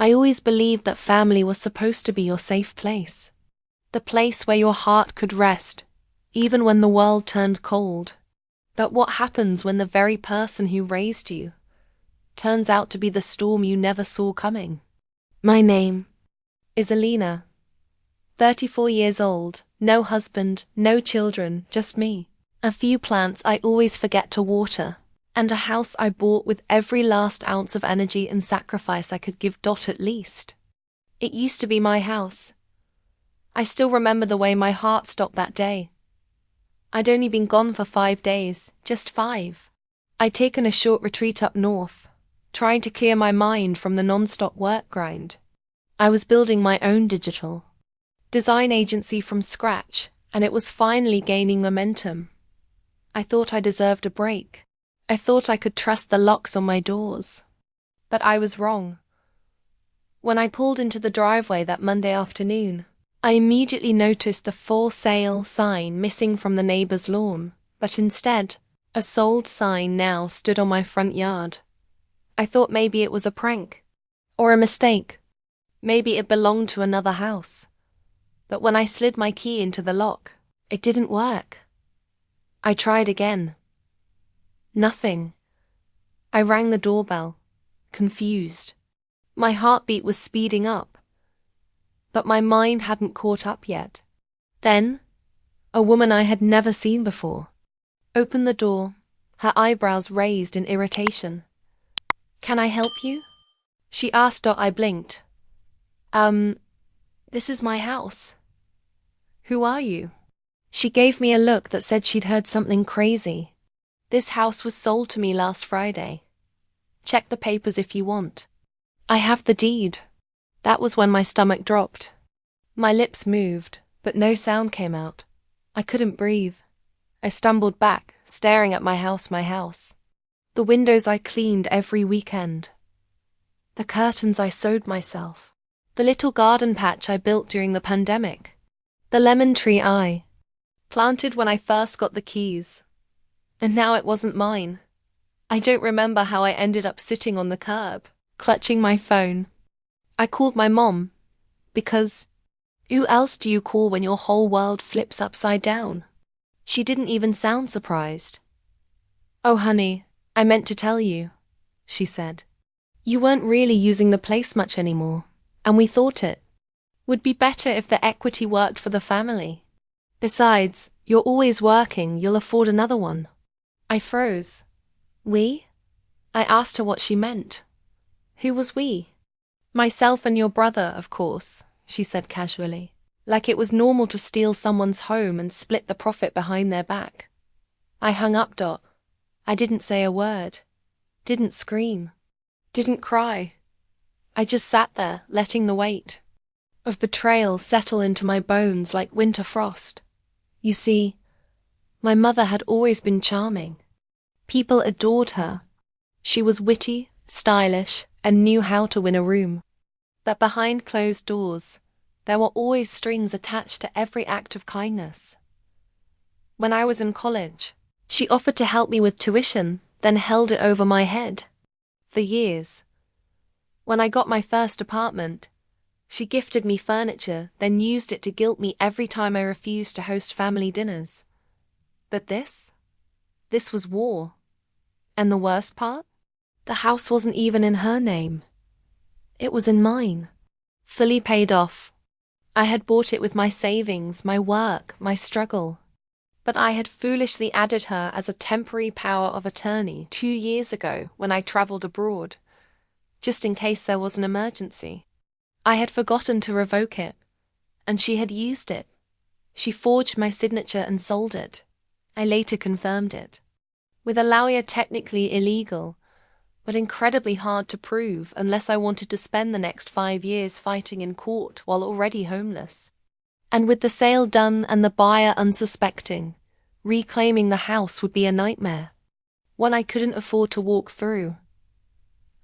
I always believed that family was supposed to be your safe place. The place where your heart could rest, even when the world turned cold. But what happens when the very person who raised you turns out to be the storm you never saw coming? My name is Alina, 34 years old, no husband, no children, just me. A few plants I always forget to water, and a house I bought with every last ounce of energy and sacrifice I could give. At least it used to be my house. I still remember the way my heart stopped that day. I'd only been gone for 5 days, just 5. I'd taken a short retreat up north, trying to clear my mind from the non-stop work grind. I was building my own digital design agency from scratch, and it was finally gaining momentum. I thought I deserved a break. I thought I could trust the locks on my doors. But I was wrong. When I pulled into the driveway that Monday afternoon, I immediately noticed the for sale sign missing from the neighbor's lawn, but instead, a sold sign now stood on my front yard. I thought maybe it was a prank, or a mistake. Maybe it belonged to another house. But when I slid my key into the lock, it didn't work. I tried again. Nothing. I rang the doorbell, confused. My heartbeat was speeding up, but my mind hadn't caught up yet. Then, a woman I had never seen before opened the door, her eyebrows raised in irritation. "Can I help you?" she asked. I blinked. This is my house. Who are you?" She gave me a look that said she'd heard something crazy. "This house was sold to me last Friday. Check the papers if you want. I have the deed." That was when my stomach dropped. My lips moved, but no sound came out. I couldn't breathe. I stumbled back, staring at my house. The windows I cleaned every weekend. The curtains I sewed myself. The little garden patch I built during the pandemic. The lemon tree I planted when I first got the keys. And now it wasn't mine. I don't remember how I ended up sitting on the curb, clutching my phone. I called my mom, because who else do you call when your whole world flips upside down? She didn't even sound surprised. "Oh honey, I meant to tell you," she said. "You weren't really using the place much anymore, and we thought it would be better if the equity worked for the family. Besides, you're always working, you'll afford another one." I froze. "We?" I asked her what she meant. Who was we? "Myself and your brother, of course," she said casually, like it was normal to steal someone's home and split the profit behind their back. I hung up. I didn't say a word, didn't scream, didn't cry. I just sat there, letting the weight of betrayal settle into my bones like winter frost. You see, my mother had always been charming. People adored her. She was witty, stylish, and knew how to win a room. But behind closed doors, there were always strings attached to every act of kindness. When I was in college, she offered to help me with tuition, then held it over my head. For years. When I got my first apartment, she gifted me furniture, then used it to guilt me every time I refused to host family dinners. But this was war. And the worst part? The house wasn't even in her name. It was in mine. Fully paid off. I had bought it with my savings, my work, my struggle. But I had foolishly added her as a temporary power of attorney 2 years ago when I traveled abroad, just in case there was an emergency. I had forgotten to revoke it, and she had used it. She forged my signature and sold it. I later confirmed it. With a lawyer technically illegal, but incredibly hard to prove unless I wanted to spend the next 5 years fighting in court while already homeless. And with the sale done and the buyer unsuspecting, reclaiming the house would be a nightmare, one I couldn't afford to walk through.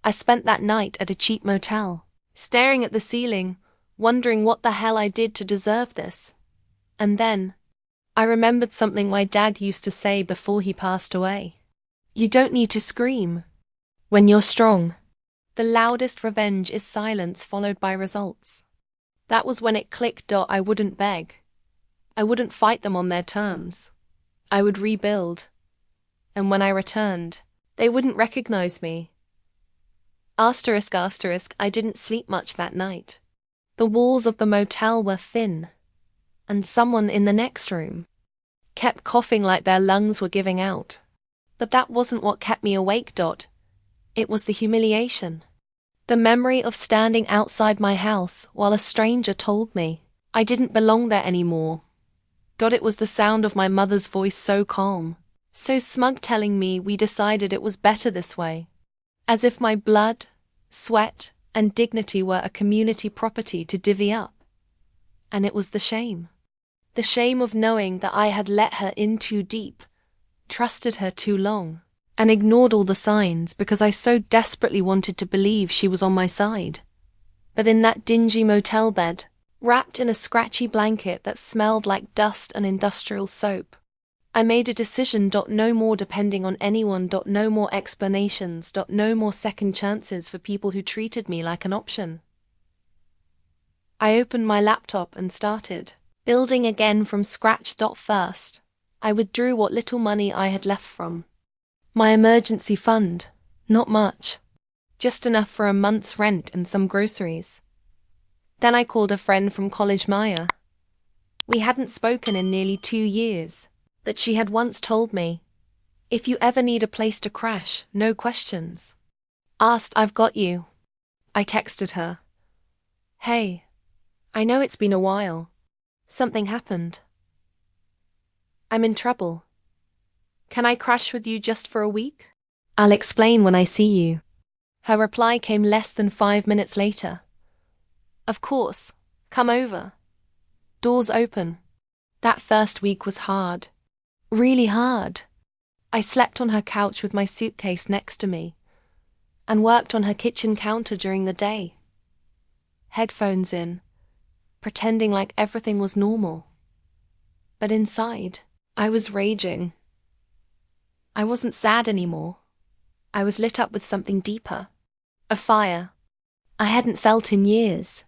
I spent that night at a cheap motel, staring at the ceiling, wondering what the hell I did to deserve this. And then, I remembered something my dad used to say before he passed away. You don't need to scream when you're strong. The loudest revenge is silence followed by results. That was when it clicked. I wouldn't beg. I wouldn't fight them on their terms. I would rebuild. And when I returned, they wouldn't recognize me. Asterisk, I didn't sleep much that night. The walls of the motel were thin, and someone in the next room kept coughing like their lungs were giving out. But that wasn't what kept me awake. It was the humiliation. The memory of standing outside my house while a stranger told me I didn't belong there anymore. It was the sound of my mother's voice, so calm, so smug, telling me we decided it was better this way. As if my blood, sweat, and dignity were a community property to divvy up. And it was the shame. The shame of knowing that I had let her in too deep, trusted her too long, and ignored all the signs because I so desperately wanted to believe she was on my side. But in that dingy motel bed, wrapped in a scratchy blanket that smelled like dust and industrial soap, I made a decision. No more depending on anyone. No more explanations. No more second chances for people who treated me like an option. I opened my laptop and started building again from scratch. First, I withdrew what little money I had left from my emergency fund. Not much, just enough for a month's rent and some groceries. Then I called a friend from college, Maya. We hadn't spoken in nearly 2 years, but she had once told me, if you ever need a place to crash, no questions asked, I've got you. I texted her, hey, I know it's been a while. Something happened. I'm in trouble. Can I crash with you just for a week? I'll explain when I see you. Her reply came less than 5 minutes later. Of course, come over. Doors open. That first week was hard. Really hard. I slept on her couch with my suitcase next to me and worked on her kitchen counter during the day. Headphones in, pretending like everything was normal. But inside, I was raging. I wasn't sad anymore. I was lit up with something deeper. A fire I hadn't felt in years.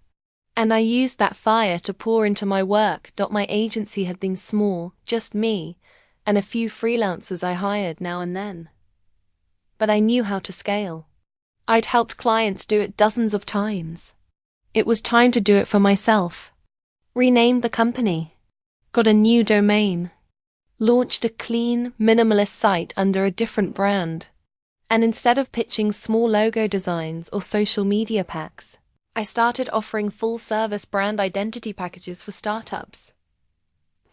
And I used that fire to pour into my work. My agency had been small, just me, and a few freelancers I hired now and then. But I knew how to scale. I'd helped clients do it dozens of times. It was time to do it for myself. Renamed the company, got a new domain, launched a clean, minimalist site under a different brand. And instead of pitching small logo designs or social media packs, I started offering full-service brand identity packages for startups.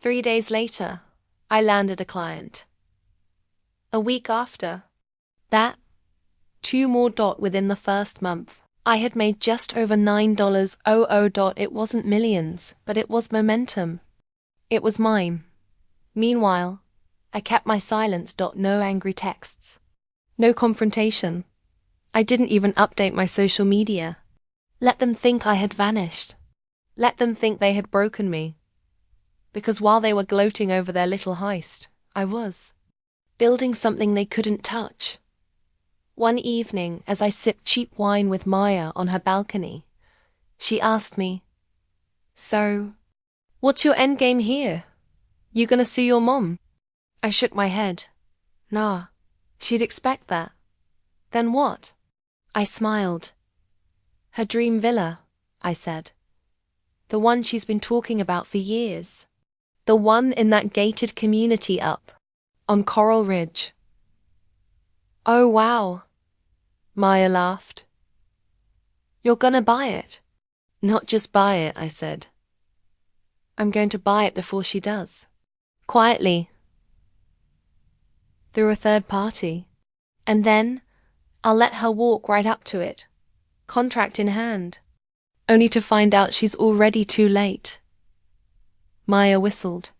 3 days later, I landed a client. A week after that, 2 more. Within the first month, I had made just over $9. It wasn't millions, but it was momentum. It was mine. Meanwhile, I kept my silence. No angry texts. No confrontation. I didn't even update my social media. Let them think I had vanished. Let them think they had broken me. Because while they were gloating over their little heist, I was building something they couldn't touch. One evening, as I sipped cheap wine with Maya on her balcony, she asked me, so, what's your endgame here? You gonna sue your mom? I shook my head. Nah, she'd expect that. Then what? I smiled. Her dream villa, I said. The one she's been talking about for years. The one in that gated community up on Coral Ridge. Oh wow, Maya laughed. You're gonna buy it? Not just buy it, I said. I'm going to buy it before she does. Quietly. Through a third party. And then I'll let her walk right up to it, contract in hand, only to find out she's already too late. Maya whistled.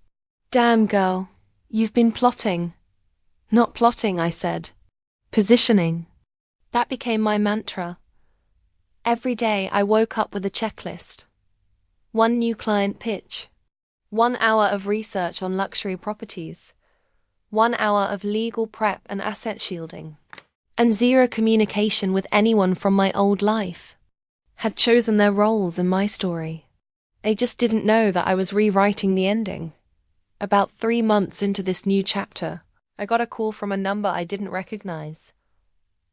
Damn, girl, you've been plotting. Not plotting, I said. Positioning. That became my mantra. Every day I woke up with a checklist. 1 new client pitch. 1 hour of research on luxury properties. 1 hour of legal prep and asset shielding. and zero communication with anyone from my old life. Had chosen their roles in my story. They just didn't know that I was rewriting the ending. About 3 months into this new chapter, I got a call from a number I didn't recognize.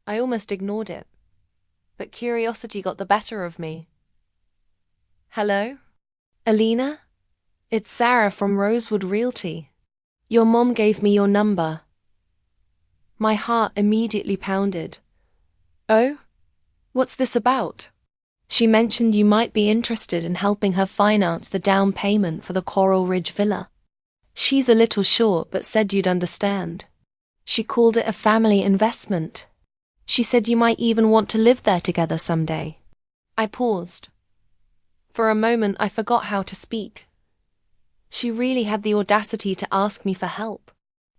I almost ignored it, but curiosity got the better of me. Hello? Alina? It's Sarah from Rosewood Realty. Your mom gave me your number. My heart immediately pounded. Oh? What's this about? She mentioned you might be interested in helping her finance the down payment for the Coral Ridge villa. She's a little short but said you'd understand. She called it a family investment. She said you might even want to live there together someday. I paused. For a moment I forgot how to speak. She really had the audacity to ask me for help.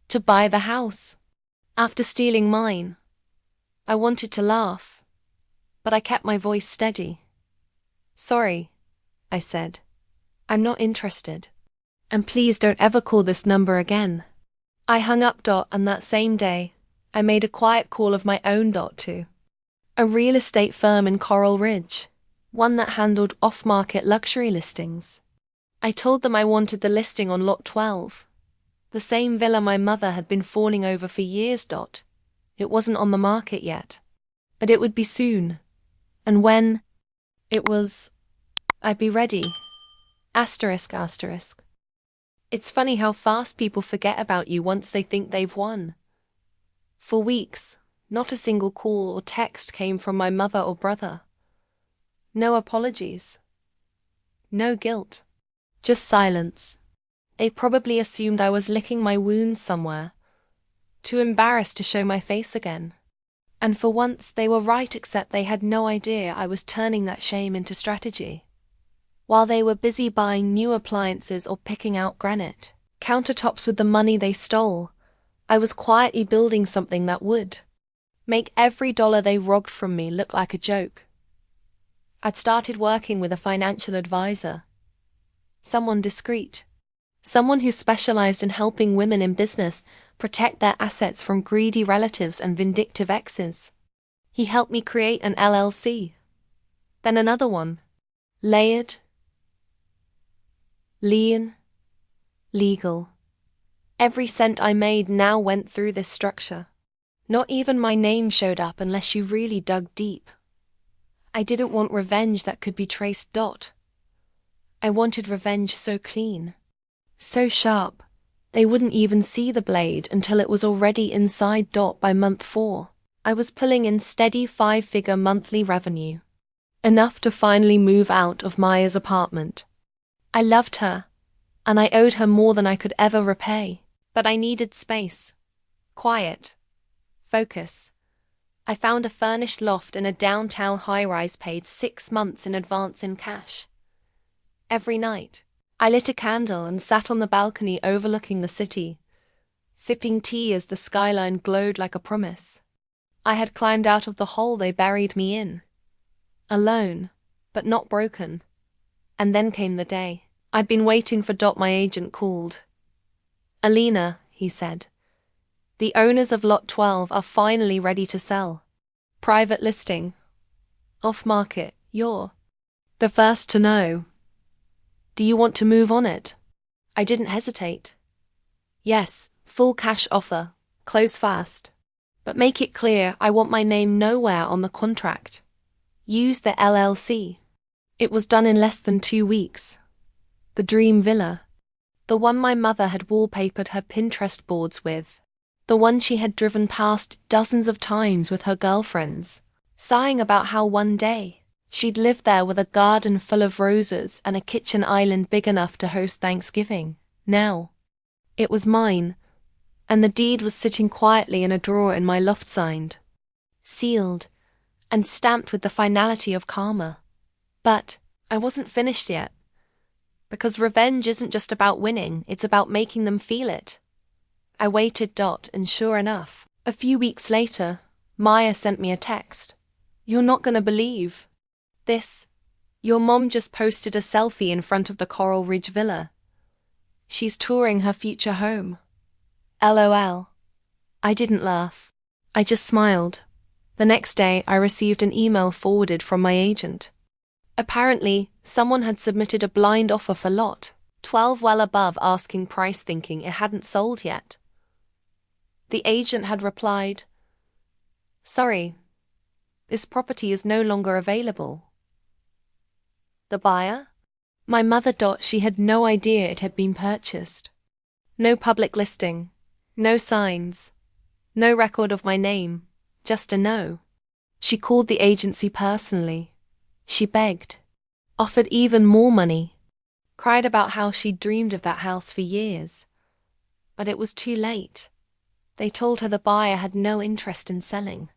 To buy the house. After stealing mine. I wanted to laugh, but I kept my voice steady. Sorry, I said. I'm not interested. And please don't ever call this number again. I hung up. And that same day, I made a quiet call of my own. To a real estate firm in Coral Ridge, one that handled off-market luxury listings. I told them I wanted the listing on Lot 12, the same villa my mother had been fawning over for years. It wasn't on the market yet, but it would be soon. And when it was, I'd be ready. Asterisk. It's funny how fast people forget about you once they think they've won. For weeks, not a single call or text came from my mother or brother. No apologies. No guilt. Just silence. They probably assumed I was licking my wounds somewhere, too embarrassed to show my face again. And for once they were right, except they had no idea I was turning that shame into strategy. While they were busy buying new appliances or picking out granite countertops with the money they stole, I was quietly building something that would make every dollar they robbed from me look like a joke. I'd started working with a financial advisor. Someone discreet. Someone who specialized in helping women in business protect their assets from greedy relatives and vindictive exes. He helped me create an LLC. Then another one. Layered. Lean. Legal. Every cent I made now went through this structure. Not even my name showed up unless you really dug deep. I didn't want revenge that could be traced. I wanted revenge so clean, so sharp, they wouldn't even see the blade until it was already inside. By month 4, I was pulling in steady 5-figure monthly revenue. Enough to finally move out of Maya's apartment. I loved her, and I owed her more than I could ever repay. But I needed space. Quiet. Focus. I found a furnished loft in a downtown high-rise, paid 6 months in advance in cash. Every night, I lit a candle and sat on the balcony overlooking the city, sipping tea as the skyline glowed like a promise. I had climbed out of the hole they buried me in. Alone, but not broken. And then came the day. I'd been waiting for. My agent called. Alina, he said. The owners of Lot 12 are finally ready to sell. Private listing. Off market, you're the first to know. Do you want to move on it? I didn't hesitate. Yes, full cash offer, close fast. But make it clear I want my name nowhere on the contract. Use the LLC. It was done in less than 2 weeks. The dream villa. The one my mother had wallpapered her Pinterest boards with. The one she had driven past dozens of times with her girlfriends, sighing about how one day she'd live there with a garden full of roses and a kitchen island big enough to host Thanksgiving. Now, it was mine, and the deed was sitting quietly in a drawer in my loft, signed, sealed, and stamped with the finality of karma. But I wasn't finished yet. Because revenge isn't just about winning, it's about making them feel it. I waited. And sure enough, a few weeks later, Maya sent me a text. You're not gonna believe this. Your mom just posted a selfie in front of the Coral Ridge villa. She's touring her future home. LOL. I didn't laugh. I just smiled. The next day, I received an email forwarded from my agent. Apparently, someone had submitted a blind offer for lot 12 well above asking price, thinking it hadn't sold yet. The agent had replied, "Sorry, this property is no longer available." The buyer? My mother. She had no idea it had been purchased. No public listing, no signs, no record of my name, just a no. She called the agency personally. She begged, offered even more money, cried about how she'd dreamed of that house for years. But it was too late. They told her the buyer had no interest in selling.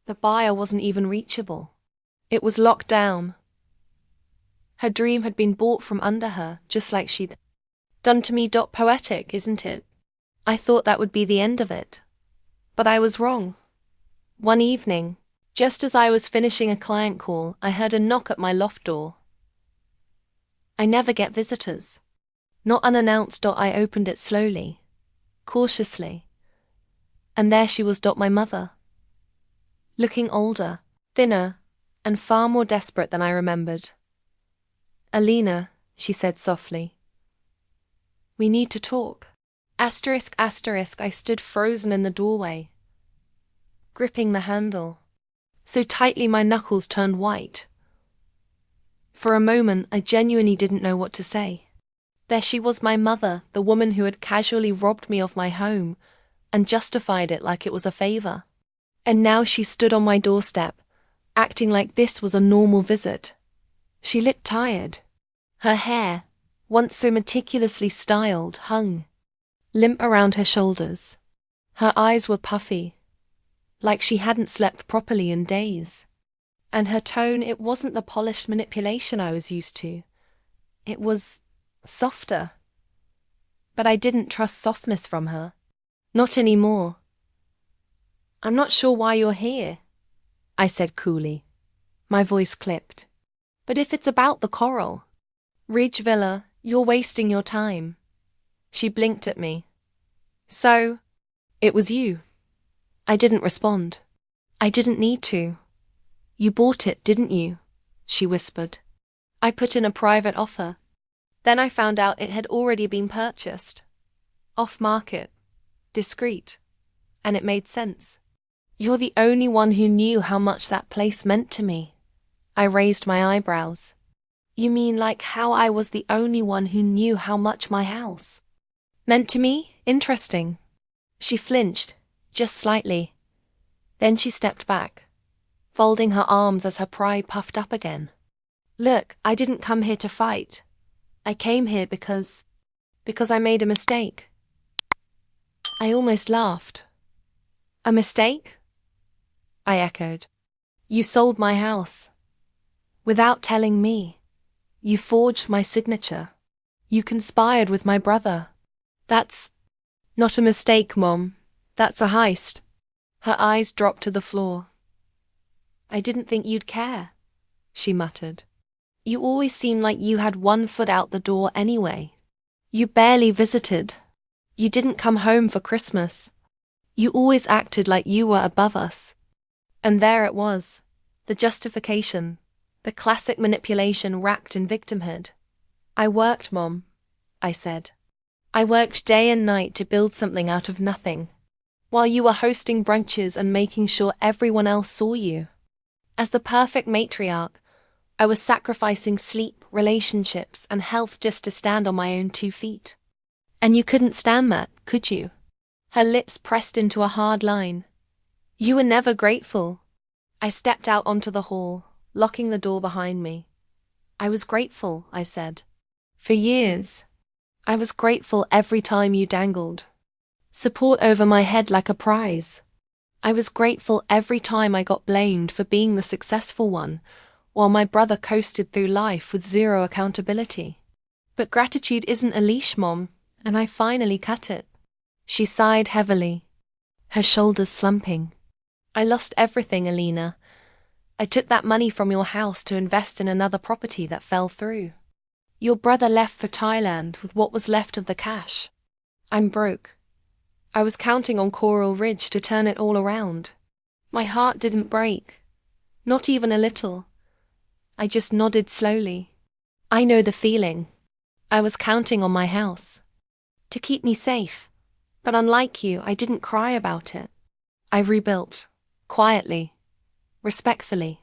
The buyer wasn't even reachable. It was locked down. Her dream had been bought from under her, just like she'd done to me. Poetic, isn't it? I thought that would be the end of it. But I was wrong. One evening, just as I was finishing a client call, I heard a knock at my loft door. I never get visitors. Not unannounced. I opened it slowly, cautiously. And there she was. My mother. Looking older, thinner, and far more desperate than I remembered. "Alina," she said softly. "We need to talk." I stood frozen in the doorway, gripping the handle so tightly my knuckles turned white. For a moment, I genuinely didn't know what to say. There she was, my mother, the woman who had casually robbed me of my home and justified it like it was a favor. And now she stood on my doorstep, acting like this was a normal visit. She looked tired. Her hair, once so meticulously styled, hung limp around her shoulders. Her eyes were puffy, like she hadn't slept properly in days. And her tone, it wasn't the polished manipulation I was used to. It was softer. But I didn't trust softness from her. Not anymore. "I'm not sure why you're here," I said coolly. My voice clipped. "But if it's about the coral, Ridge Villa, you're wasting your time." She blinked at me. "So, it was you." I didn't respond. "I didn't need to." "You bought it, didn't you?" she whispered. "I put in a private offer. Then I found out it had already been purchased. Off-market. Discreet. And it made sense. You're the only one who knew how much that place meant to me." I raised my eyebrows. "You mean like how I was the only one who knew how much my house meant to me? Interesting." She flinched, just slightly. Then she stepped back, folding her arms as her pride puffed up again. "Look, I didn't come here to fight. I came here because I made a mistake." I almost laughed. "A mistake?" I echoed. "You sold my house. Without telling me. You forged my signature. You conspired with my brother. That's not a mistake, Mom. That's a heist." Her eyes dropped to the floor. "I didn't think you'd care," she muttered. "You always seemed like you had one foot out the door anyway. You barely visited. You didn't come home for Christmas. You always acted like you were above us." And there it was, the justification, the classic manipulation wrapped in victimhood. "I worked, Mom," I said. "I worked day and night to build something out of nothing, while you were hosting brunches and making sure everyone else saw you. As the perfect matriarch, I was sacrificing sleep, relationships, and health just to stand on my own 2 feet. And you couldn't stand that, could you?" Her lips pressed into a hard line. "You were never grateful." I stepped out onto the hall, locking the door behind me. "I was grateful," I said. "For years. I was grateful every time you dangled support over my head like a prize. I was grateful every time I got blamed for being the successful one, while my brother coasted through life with zero accountability. But gratitude isn't a leash, Mom, and I finally cut it." She sighed heavily, her shoulders slumping. "I lost everything, Alina. I took that money from your house to invest in another property that fell through. Your brother left for Thailand with what was left of the cash. I'm broke. I was counting on Coral Ridge to turn it all around. My heart didn't break. Not even a little. I just nodded slowly. I know the feeling. I was counting on my house to keep me safe. But unlike you, I didn't cry about it. I rebuilt. Quietly. Respectfully.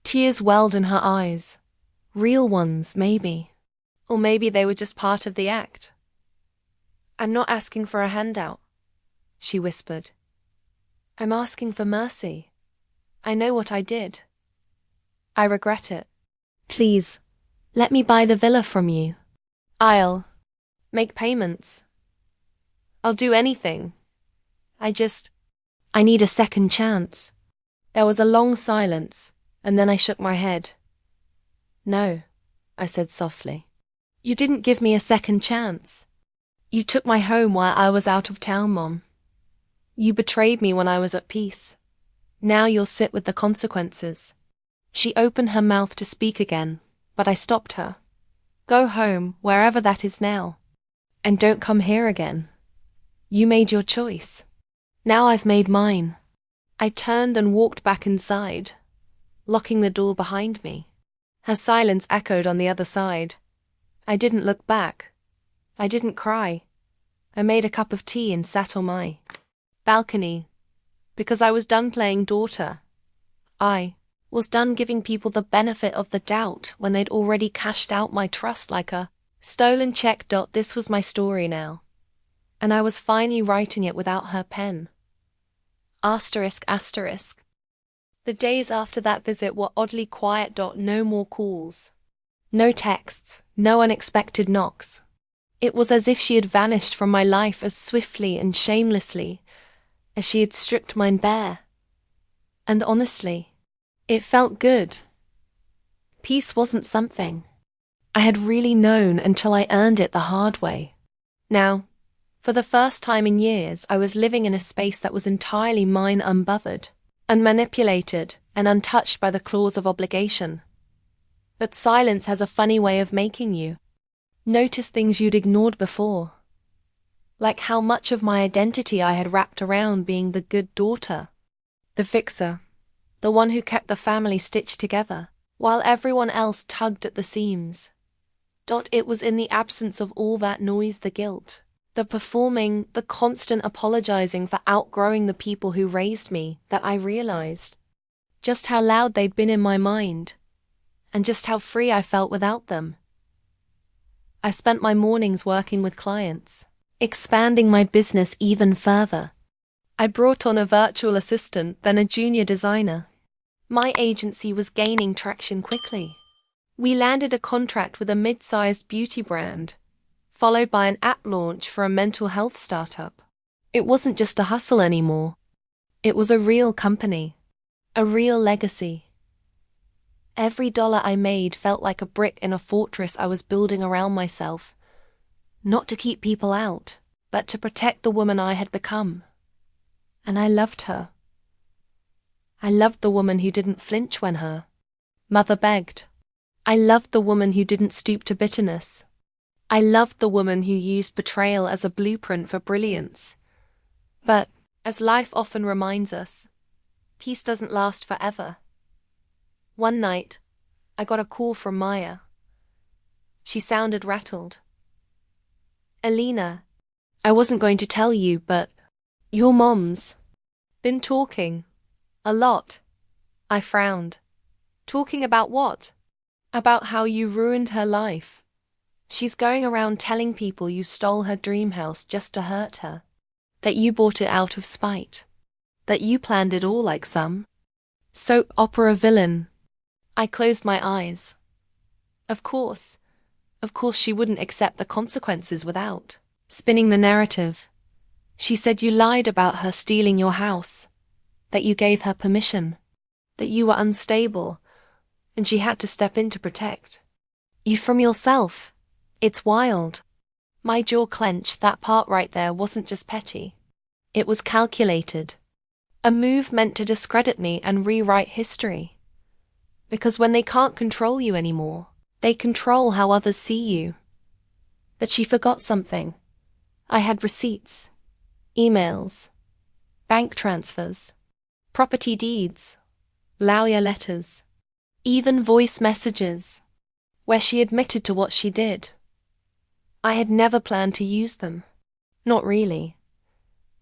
Tears welled in her eyes. Real ones, maybe. Or maybe they were just part of the act. I'm not asking for a handout, she whispered. I'm asking for mercy. I know what I did. I regret it. Please, let me buy the villa from you. I'll make payments. I'll do anything. I need a second chance. There was a long silence, and then I shook my head. No, I said softly. You didn't give me a second chance. You took my home while I was out of town, Mom. You betrayed me when I was at peace. Now you'll sit with the consequences. She opened her mouth to speak again, but I stopped her. Go home, wherever that is now. And don't come here again. You made your choice. Now I've made mine. I turned and walked back inside, locking the door behind me. Her silence echoed on the other side. I didn't look back. I didn't cry. I made a cup of tea and sat on my balcony, because I was done playing daughter. I was done giving people the benefit of the doubt when they'd already cashed out my trust like a stolen check. This was my story now, and I was finally writing it without her pen. Asterisk, asterisk. The days after that visit were oddly quiet. No more calls. No texts, no unexpected knocks. It was as if she had vanished from my life as swiftly and shamelessly as she had stripped mine bare. And honestly, it felt good. Peace wasn't something I had really known until I earned it the hard way. Now, for the first time in years, I was living in a space that was entirely mine, unbothered, unmanipulated, and untouched by the claws of obligation. But silence has a funny way of making you notice things you'd ignored before. Like how much of my identity I had wrapped around being the good daughter, the fixer, the one who kept the family stitched together, while everyone else tugged at the seams. It was in the absence of all that noise, the guilt, the performing, the constant apologizing for outgrowing the people who raised me, that I realized just how loud they'd been in my mind, and just how free I felt without them. I spent my mornings working with clients, expanding my business even further. I brought on a virtual assistant, then a junior designer. My agency was gaining traction quickly. We landed a contract with a mid-sized beauty brand, followed by an app launch for a mental health startup. It wasn't just a hustle anymore. It was a real company, a real legacy. Every dollar I made felt like a brick in a fortress I was building around myself, not to keep people out, but to protect the woman I had become. And I loved her. I loved the woman who didn't flinch when her mother begged. I loved the woman who didn't stoop to bitterness. I loved the woman who used betrayal as a blueprint for brilliance. But, as life often reminds us, peace doesn't last forever. One night, I got a call from Maya. She sounded rattled. Alina, I wasn't going to tell you, but your mom's been talking. A lot. I frowned. Talking about what? About how you ruined her life. She's going around telling people you stole her dream house just to hurt her. That you bought it out of spite. That you planned it all like some soap opera villain. I closed my eyes. Of course she wouldn't accept the consequences without spinning the narrative. She said you lied about her stealing your house, that you gave her permission, that you were unstable, and she had to step in to protect you from yourself. It's wild. My jaw clenched. That part right there wasn't just petty. It was calculated. A move meant to discredit me and rewrite history. Because when they can't control you anymore, they control how others see you. But she forgot something. I had receipts, emails, bank transfers, property deeds, lawyer letters, even voice messages, where she admitted to what she did. I had never planned to use them. Not really.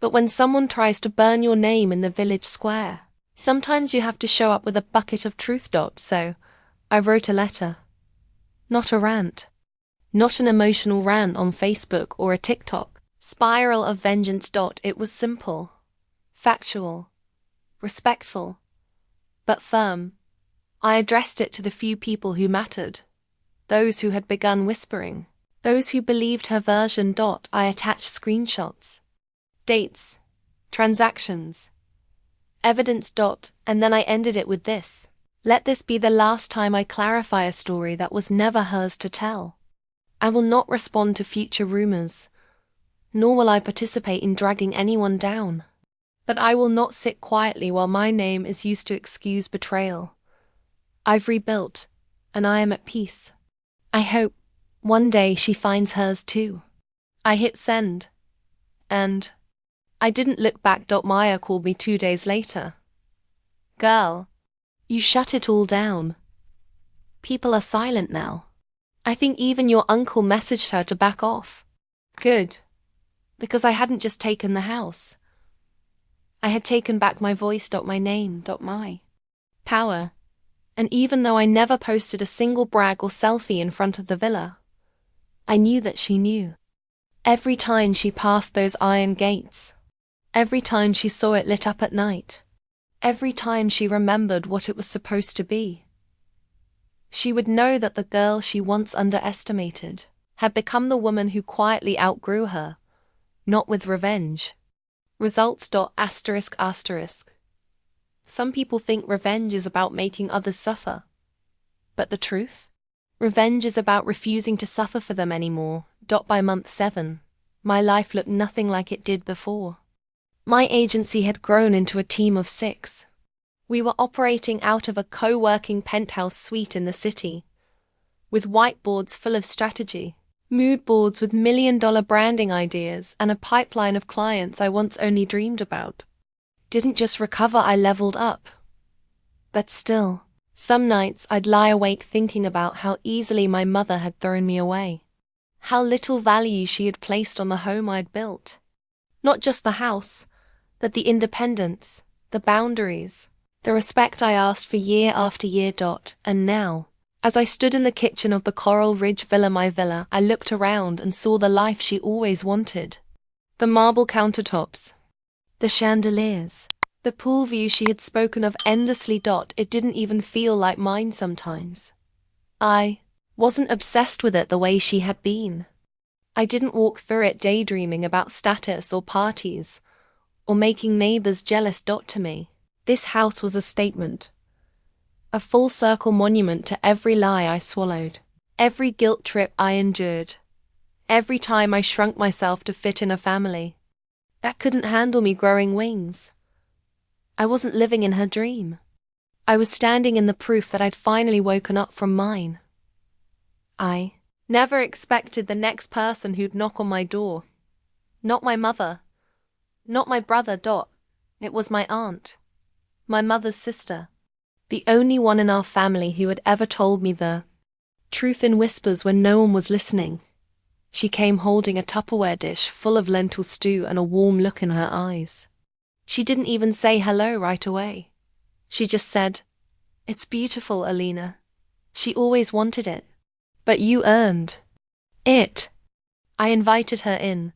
But when someone tries to burn your name in the village square, sometimes you have to show up with a bucket of truth. So I wrote a letter. Not a rant. Not an emotional rant on Facebook or a TikTok. Spiral of vengeance. It was simple, factual, respectful, but firm. I addressed it to the few people who mattered, those who had begun whispering, those who believed her version. I attached screenshots, dates, transactions, evidence. And then I ended it with this. Let this be the last time I clarify a story that was never hers to tell. I will not respond to future rumors, nor will I participate in dragging anyone down. But I will not sit quietly while my name is used to excuse betrayal. I've rebuilt, and I am at peace. I hope one day she finds hers too. I hit send, and I didn't look back. Maya called me 2 days later. Girl, you shut it all down. People are silent now. I think even your uncle messaged her to back off. Good, because I hadn't just taken the house. I had taken back my voice. My name. My power. And even though I never posted a single brag or selfie in front of the villa, I knew that she knew. Every time she passed those iron gates, every time she saw it lit up at night, every time she remembered what it was supposed to be, she would know that the girl she once underestimated had become the woman who quietly outgrew her, not with revenge. Results. Asterisk. Some people think revenge is about making others suffer. But the truth? Revenge is about refusing to suffer for them anymore. By month 7, my life looked nothing like it did before. My agency had grown into a team of 6. We were operating out of a co-working penthouse suite in the city, with whiteboards full of strategy, mood boards with million-dollar branding ideas, and a pipeline of clients I once only dreamed about. Didn't just recover, I leveled up. But still, some nights I'd lie awake thinking about how easily my mother had thrown me away. How little value she had placed on the home I'd built. Not just the house, but the independence, the boundaries, the respect I asked for year after year. And now, as I stood in the kitchen of the Coral Ridge Villa, my villa, I looked around and saw the life she always wanted. The marble countertops, the chandeliers, the pool view she had spoken of endlessly. It didn't even feel like mine sometimes. I wasn't obsessed with it the way she had been. I didn't walk through it daydreaming about status or parties, or making neighbors jealous. To me, this house was a statement. A full-circle monument to every lie I swallowed, every guilt trip I endured, every time I shrunk myself to fit in a family that couldn't handle me growing wings. I wasn't living in her dream. I was standing in the proof that I'd finally woken up from mine. I never expected the next person who'd knock on my door. Not my mother. Not my brother. It was my aunt. My mother's sister. The only one in our family who had ever told me the truth in whispers when no one was listening. She came holding a Tupperware dish full of lentil stew and a warm look in her eyes. She didn't even say hello right away. She just said, "It's beautiful, Alina. She always wanted it. But you earned it." I invited her in.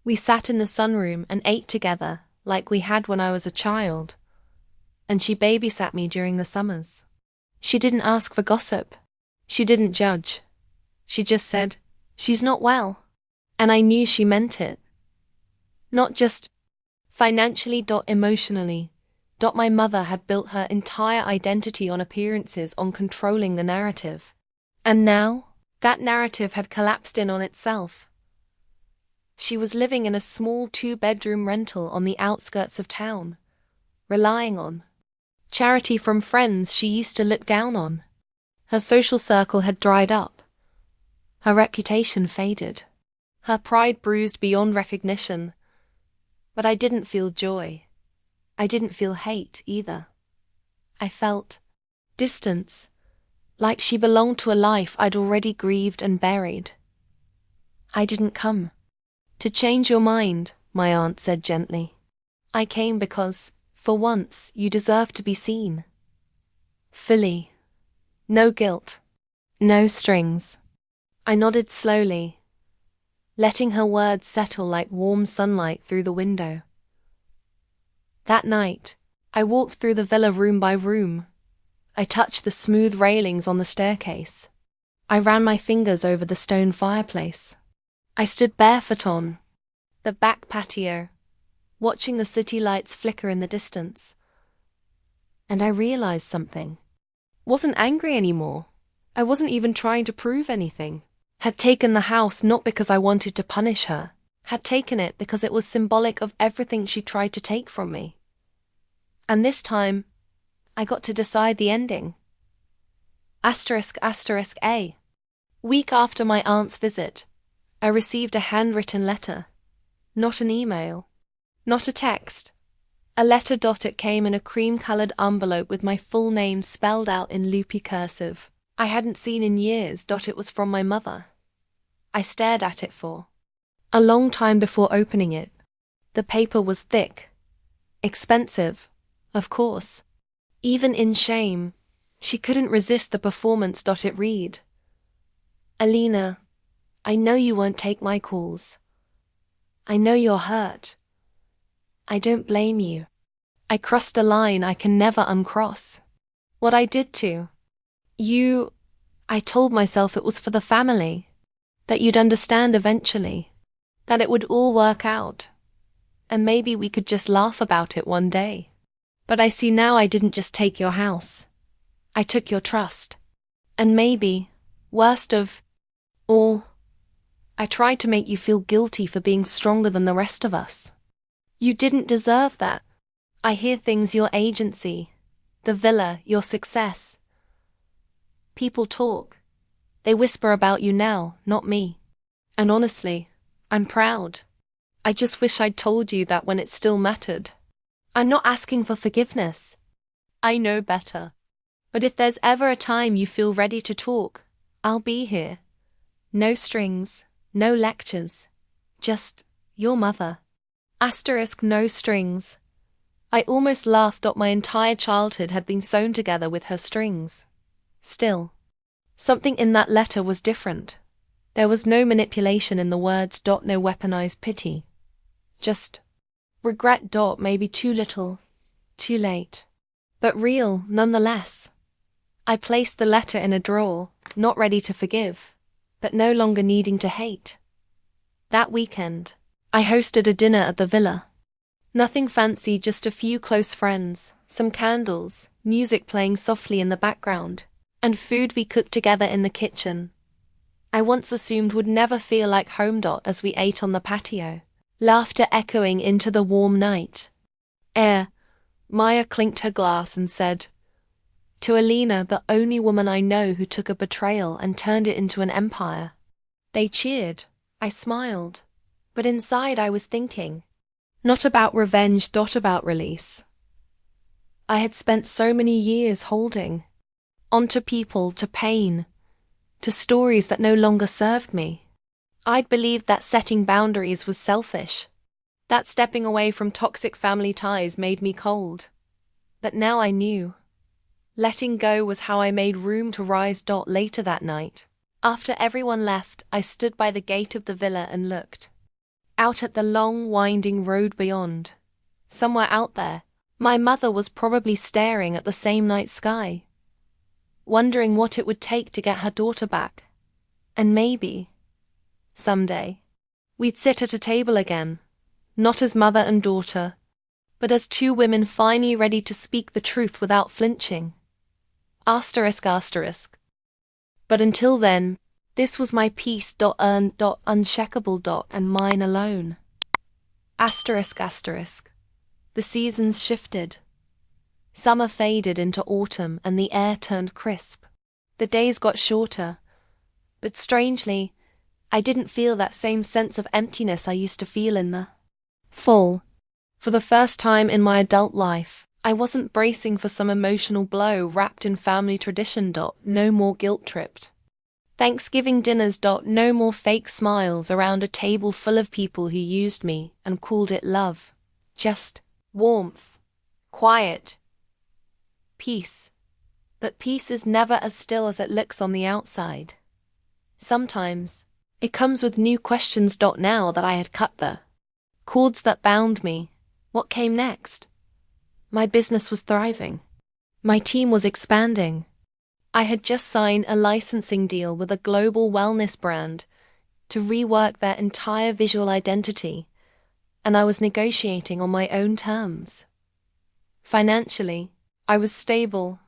We sat in the sunroom and ate together like we had when I was a child. And she babysat me during the summers. She didn't ask for gossip. She didn't judge. She just said, "She's not well." And I knew she meant it. Not just financially. Emotionally. My mother had built her entire identity on appearances, on controlling the narrative. And now, that narrative had collapsed in on itself. She was living in a small 2-bedroom rental on the outskirts of town, relying on charity from friends she used to look down on. Her social circle had dried up. Her reputation faded. Her pride bruised beyond recognition. But I didn't feel joy. I didn't feel hate either. I felt distance, like she belonged to a life I'd already grieved and buried. I didn't come to change your mind, my aunt said gently. I came because, for once, you deserve to be seen. Fully. No guilt. No strings. I nodded slowly, letting her words settle like warm sunlight through the window. That night, I walked through the villa room by room. I touched the smooth railings on the staircase. I ran my fingers over the stone fireplace. I stood barefoot on the back patio, watching the city lights flicker in the distance. And I realized something. Wasn't angry anymore. I wasn't even trying to prove anything. Had taken the house not because I wanted to punish her. Had taken it because it was symbolic of everything she tried to take from me. And this time, I got to decide the ending. **A. Week after my aunt's visit, I received a handwritten letter. Not an email. Not a text. A letter. It came in a cream-colored envelope with my full name spelled out in loopy cursive. I hadn't seen in years. It was from my mother. I stared at it for a long time before opening it. The paper was thick. Expensive, of course. Even in shame, she couldn't resist the performance. It read, Alina, I know you won't take my calls. I know you're hurt. I don't blame you. I crossed a line I can never uncross. What I did to you, I told myself it was for the family, that you'd understand eventually, that it would all work out, and maybe we could just laugh about it one day. But I see now I didn't just take your house. I took your trust. And maybe, worst of all, I tried to make you feel guilty for being stronger than the rest of us. You didn't deserve that. I hear things, your agency, the villa, your success. People talk. They whisper about you now, not me. And honestly, I'm proud. I just wish I'd told you that when it still mattered. I'm not asking for forgiveness. I know better. But if there's ever a time you feel ready to talk, I'll be here. No strings, no lectures. Just your mother. No strings. I almost laughed. My entire childhood had been sewn together with her strings. Still, something in that letter was different. There was no manipulation in the words. No weaponized pity. Just regret. Maybe too little, too late. But real, nonetheless. I placed the letter in a drawer, not ready to forgive, but no longer needing to hate. That weekend, I hosted a dinner at the villa. Nothing fancy, just a few close friends, some candles, music playing softly in the background, and food we cooked together in the kitchen. I once assumed would never feel like home. As we ate on the patio, laughter echoing into the warm night air, Maya clinked her glass and said, To Alina, the only woman I know who took a betrayal and turned it into an empire. They cheered. I smiled. But inside I was thinking, not about revenge. About release. I had spent so many years holding onto people, to pain, to stories that no longer served me. I'd believed that setting boundaries was selfish, that stepping away from toxic family ties made me cold. But now I knew. Letting go was how I made room to rise. Later that night, after everyone left, I stood by the gate of the villa and looked out at the long, winding road beyond. Somewhere out there, my mother was probably staring at the same night sky, wondering what it would take to get her daughter back. And maybe, someday, we'd sit at a table again, not as mother and daughter, but as two women finally ready to speak the truth without flinching. ***. But until then, this was my peace. Uncheckable. And mine alone. ***. The seasons shifted. Summer faded into autumn and the air turned crisp. The days got shorter, but strangely, I didn't feel that same sense of emptiness I used to feel in the fall. For the first time in my adult life, I wasn't bracing for some emotional blow wrapped in family tradition. No more guilt-tripped Thanksgiving dinners. No more fake smiles around a table full of people who used me and called it love. Just warmth, quiet, peace. But peace is never as still as it looks on the outside. Sometimes, it comes with new questions. Now that I had cut the cords that bound me, what came next? My business was thriving. My team was expanding. I had just signed a licensing deal with a global wellness brand to rework their entire visual identity, and I was negotiating on my own terms. Financially, I was stable,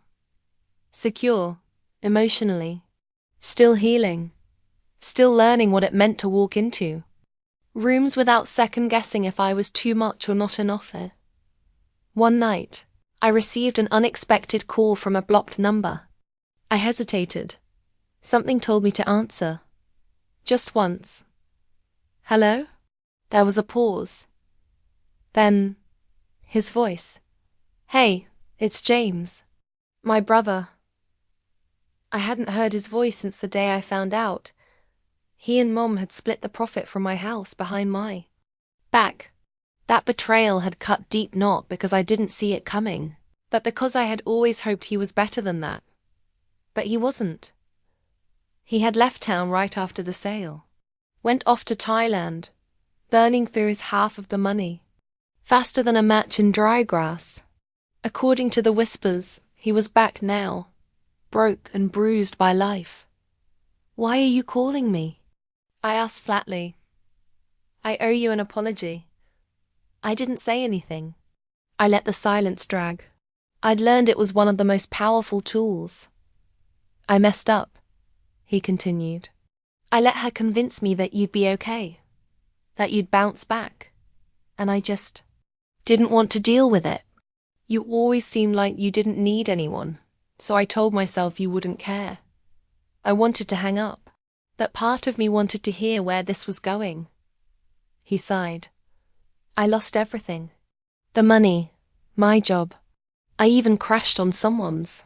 secure, emotionally, still healing, still learning what it meant to walk into rooms without second-guessing if I was too much or not enough. One night, I received an unexpected call from a blocked number. I hesitated. Something told me to answer. Just once. Hello? There was a pause. Then, his voice. Hey, it's James. My brother. I hadn't heard his voice since the day I found out. He and Mom had split the profit from my house behind my back. That betrayal had cut deep, not because I didn't see it coming, but because I had always hoped he was better than that. But he wasn't. He had left town right after the sale. Went off to Thailand, burning through his half of the money, faster than a match in dry grass. According to the whispers, he was back now, broke and bruised by life. Why are you calling me? I asked flatly. I owe you an apology. I didn't say anything. I let the silence drag. I'd learned it was one of the most powerful tools. I messed up, he continued. I let her convince me that you'd be okay, that you'd bounce back, and I just didn't want to deal with it. You always seemed like you didn't need anyone, so I told myself you wouldn't care. I wanted to hang up. That part of me wanted to hear where this was going. He sighed. I lost everything. The money, my job. I even crashed on someone's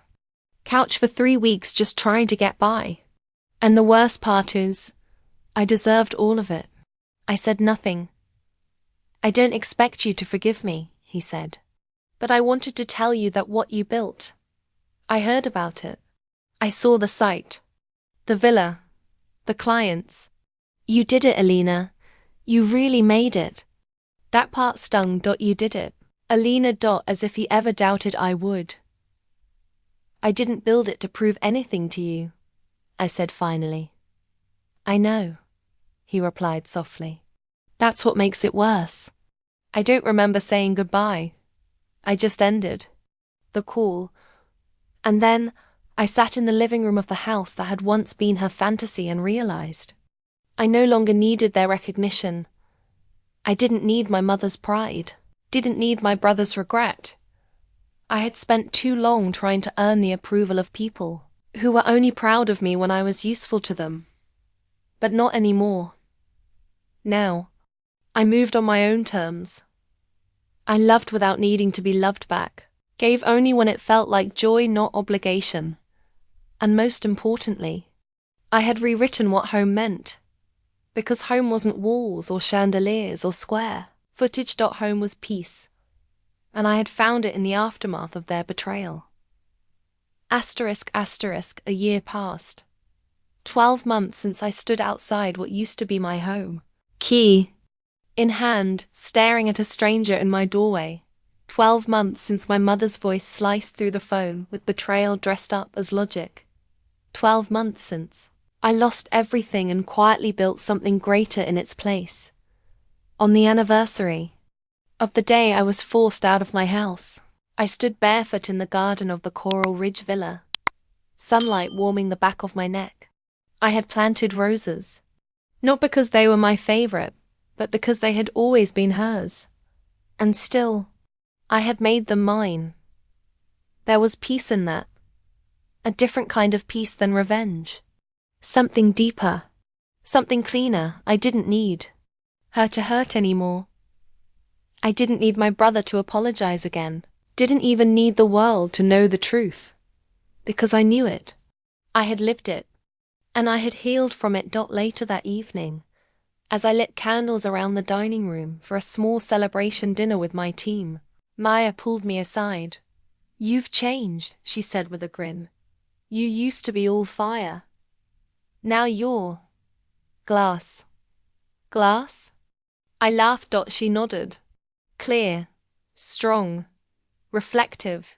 couch for 3 weeks just trying to get by. And the worst part is, I deserved all of it. I said nothing. I don't expect you to forgive me, he said. But I wanted to tell you that what you built. I heard about it. I saw the site. The villa. The clients. You did it, Alina. You really made it. That part stung. You did it. Alina. As if he ever doubted I would. I didn't build it to prove anything to you, I said finally. I know, he replied softly. That's what makes it worse. I don't remember saying goodbye. I just ended the call. And then I sat in the living room of the house that had once been her fantasy and realized I no longer needed their recognition. I didn't need my mother's pride, didn't need my brother's regret. I had spent too long trying to earn the approval of people who were only proud of me when I was useful to them. But not anymore. Now, I moved on my own terms. I loved without needing to be loved back, gave only when it felt like joy, not obligation. And most importantly, I had rewritten what home meant. Because home wasn't walls or chandeliers or square footage. Home was peace. And I had found it in the aftermath of their betrayal. Asterisk. A year passed. 12 months since I stood outside what used to be my home, key in hand, staring at a stranger in my doorway. 12 months since my mother's voice sliced through the phone with betrayal dressed up as logic. 12 months since I lost everything and quietly built something greater in its place. On the anniversary of the day I was forced out of my house, I stood barefoot in the garden of the Coral Ridge Villa, sunlight warming the back of my neck. I had planted roses, not because they were my favorite, but because they had always been hers. And still, I had made them mine. There was peace in that, a different kind of peace than revenge. Something deeper, something cleaner. I didn't need her to hurt anymore. I didn't need my brother to apologize again. Didn't even need the world to know the truth. Because I knew it. I had lived it. And I had healed from it. Later that evening, as I lit candles around the dining room for a small celebration dinner with my team, Maya pulled me aside. "You've changed," she said with a grin. "You used to be all fire. Now you're glass." "Glass?" I laughed. She nodded. "Clear, strong, reflective,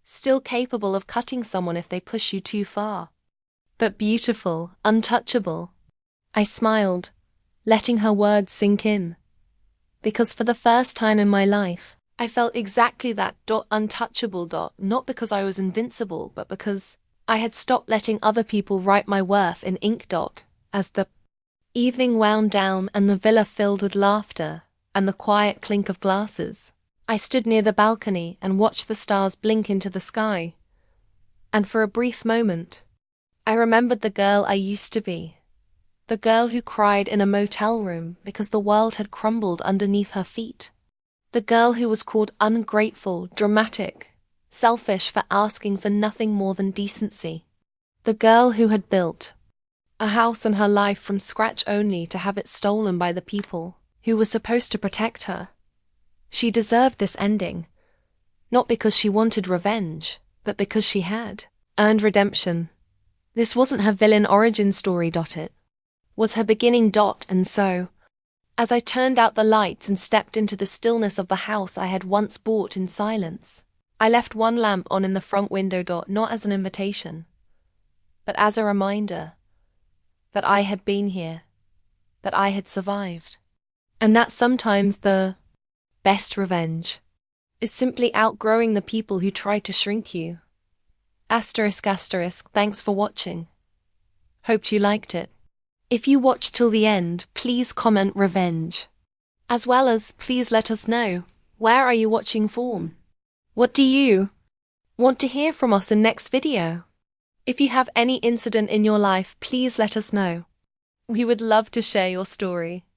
still capable of cutting someone if they push you too far. But beautiful, untouchable." I smiled, letting her words sink in. Because for the first time in my life, I felt exactly that. Untouchable. Not because I was invincible, but because I had stopped letting other people write my worth in ink. As the evening wound down and the villa filled with laughter and the quiet clink of glasses, I stood near the balcony and watched the stars blink into the sky. And for a brief moment, I remembered the girl I used to be. The girl who cried in a motel room because the world had crumbled underneath her feet. The girl who was called ungrateful, dramatic, selfish for asking for nothing more than decency. The girl who had built a house in her life from scratch only to have it stolen by the people who were supposed to protect her. She deserved this ending, not because she wanted revenge, but because she had earned redemption. This wasn't her villain origin story. It was her beginning. And so, as I turned out the lights and stepped into the stillness of the house I had once bought in silence, I left one lamp on in the front window. Not as an invitation, but as a reminder that I had been here, that I had survived, and that sometimes the best revenge is simply outgrowing the people who try to shrink you. ***. Thanks for watching. Hoped you liked it. If you watched till the end, please comment revenge. As well as, please let us know, where are you watching from? What do you want to hear from us in next video? If you have any incident in your life, please let us know. We would love to share your story. ***.